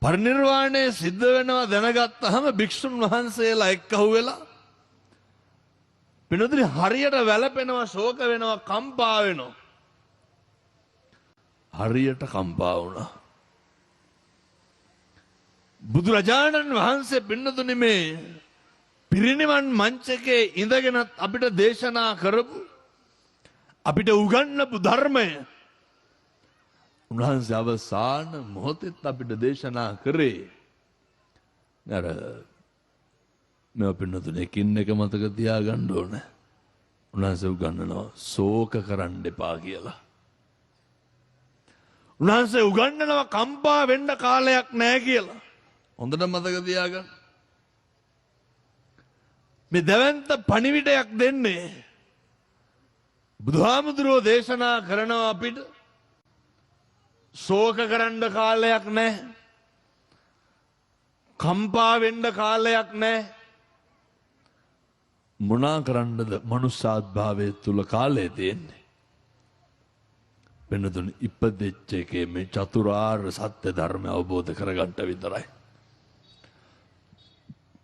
පරිනිර්වාණය සිද්ධ වෙනවා දැනගත්තහම භික්ෂුන් වහන්සේලා එක්කහුව වෙලා පිනතුනි හරියට වැළපෙනවා, ශෝක වෙනවා, කම්පා වෙනවා. හරියට කම්පා වුණා. බුදුරජාණන් වහන්සේ පින්නතුනි මේ පිරිනිවන් මංචකේ ඉඳගෙනත් අපිට දේශනා කරපු, අපිට උගන්වපු ධර්මය උන්වහන්සේ අවසාන මොහොතෙත් අපිට දේශනා කරේ. අර මේ පින්නතුනි එකින් එක මතක තියාගන්න ඕනේ. උන්වහන්සේ උගන්වනවා ශෝක කරන්න එපා කියලා. උන්වහන්සේ උගන්වනවා කම්පා වෙන්න කාලයක් නැහැ කියලා. හොඳට මතක තියාගන්න. මේ දැවැන්ත පණිවිඩයක් දෙන්නේ බුදුහාමුදුරුවෝ දේශනා කරනවා අපිට ශෝක කරන්න කාලයක් නැහැ. කම්පා වෙන්න කාලයක් නැහැ. මොනා කරන්නද මනුෂ්‍යාත්භාවයේ තුල කාලය තියෙන්නේ? වෙනතුනි ඉපදෙච්ච එකේ මේ චතුරාර්ය සත්‍ය ධර්මය අවබෝධ කරගන්න විතරයි.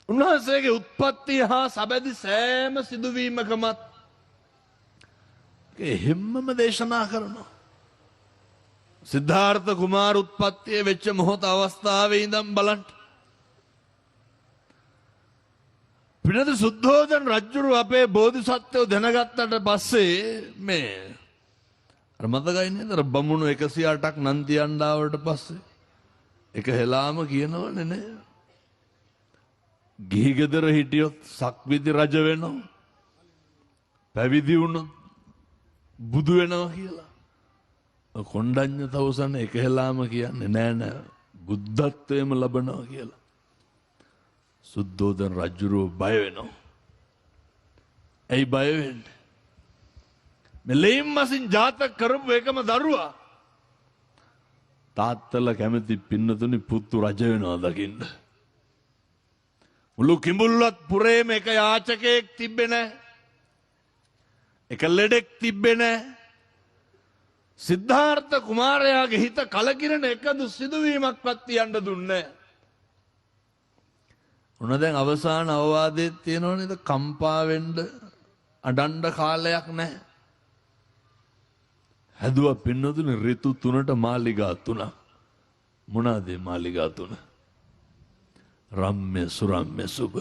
උන්වහන්සේගේ උත්පත්තිය හා සබැදි සෑම සිදුවීමකමත් එහෙම්මම දේශනා කරනවා. සිද්ධාර්ථ කුමාර උත්පත්තිය වෙච්ච මොහොත අවස්ථාවේ ඉඳන් බලන්න. පිනද සුද්ධෝදන රජුරු අපේ බෝධිසත්වෝ දැනගත්තට පස්සේ මේ අර මතකයි නේද? අර බමුණු 108ක් නන්දියන් ආවට පස්සේ එක හෙලාම කියනවනේ නේ. ගිහි ගෙදර හිටියොත් සක්විති රජ වෙනවා. පැවිදි වුණොත් බුදු වෙනවා කියලා. කොණ්ඩඤ්ඤ තවුසන එක හෙලාම කියන්නේ නෑ බුද්ධත්වයේම ලබනවා කියලා. සුද්ධෝදන රජුරෝ බය වෙනවා. ඇයි බය වෙන්නේ? මෙලෙයින් මසින් ජාතක කරපු එකම දරුවා තාත්තලා කැමති පින්නතුනි පුතු රජ වෙනවා දකින්න. මුළු කිඹුල්වත් පුරේම එක යාචකයෙක් තිබ්බේ නැහැ. එක ලෙඩෙක් තිබ්බේ නැහැ. සිද්ධාර්ථ කුමාරයාගේ හිත කලකිරෙන එකදු සිදුවීමක්වත් තියන්න දුන්නේ නැහැ. උන දැන් අවසාන අවවාදයේ තියෙනව නේද? කම්පා වෙන්න අඬන්න කාලයක් නැහැ. හැදුවා පින්නතුනි ඍතු 3ට මාලිගා 3. මොනවාද මාලිගා 3? රම්ම්‍ය සුරම්ම්‍ය සුබ.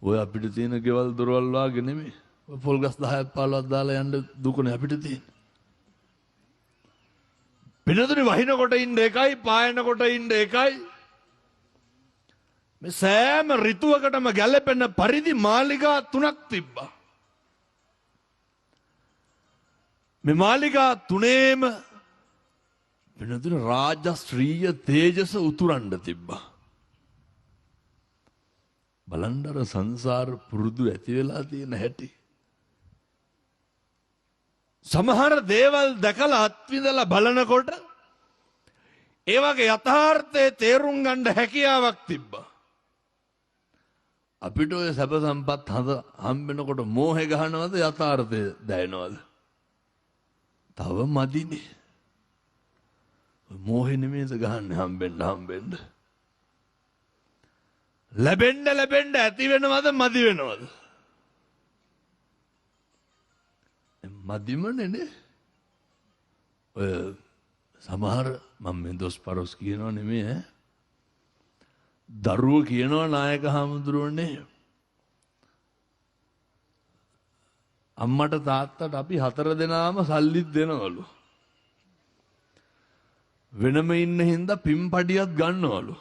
ඔය අපිට තියෙන ගෙවල් දොරවල් වාගේ නෙමෙයි. ඔය පොල් ගස් 10ක් 15ක් දාලා යන්න දුකනේ අපිට තියෙන්නේ. පින්නතුනි වහිනකොට ඉන්න එකයි, පායනකොට ඉන්න එකයි. මේ සෑම ඍතුවකටම ගැලපෙන පරිදි මාලිගා 3ක් තිබ්බා. මේ මාලිගා 3ේම වෙනතුන රාජශ්‍රීය තේජස උතුරන්න තිබ්බා. බලන්දර සංසාර පුරුදු ඇති වෙලා තියෙන හැටි. සමහර දේවල් දැකලා අත්විඳලා බලනකොට ඒ වගේ යථාර්ථයේ තේරුම් ගන්න හැකියාවක් තිබ්බා. අපිට ඔය සැප සම්පත් හම්බෙනකොට මෝහේ ගහනවද යථාර්ථය දැනෙනවද? තව මදිනේ. මෝහේ නෙමෙයිද ගහන්නේ හම්බෙන්න. ලැබෙන්න ඇති වෙනවද මදි වෙනවද? මදිමනේ නේ. ඔය සමහර මම මේ දොස් පරොස් කියනව නෙමෙයි ඈ. දරුවෝ කියනවා නායක හාමුදුරුවනේ අම්මට තාත්තට අපි 4 දෙනාම සල්ලිත් දෙනවලු. වෙනම ඉන්න හින්දා පින්පඩියක් ගන්නවලු.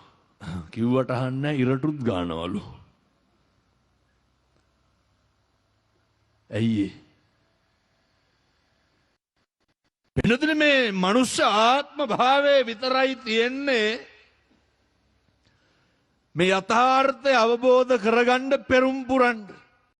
කිව්වට අහන්නේ ඉරටුත් ගන්නවලු. ඇයි ඒ? වෙනදනේ මේ මනුෂ්‍ය ආත්ම භාවයේ විතරයි තියෙන්නේ. මේ යථාර්ථය අවබෝධ කරගන්න පෙරම් පුරන්න.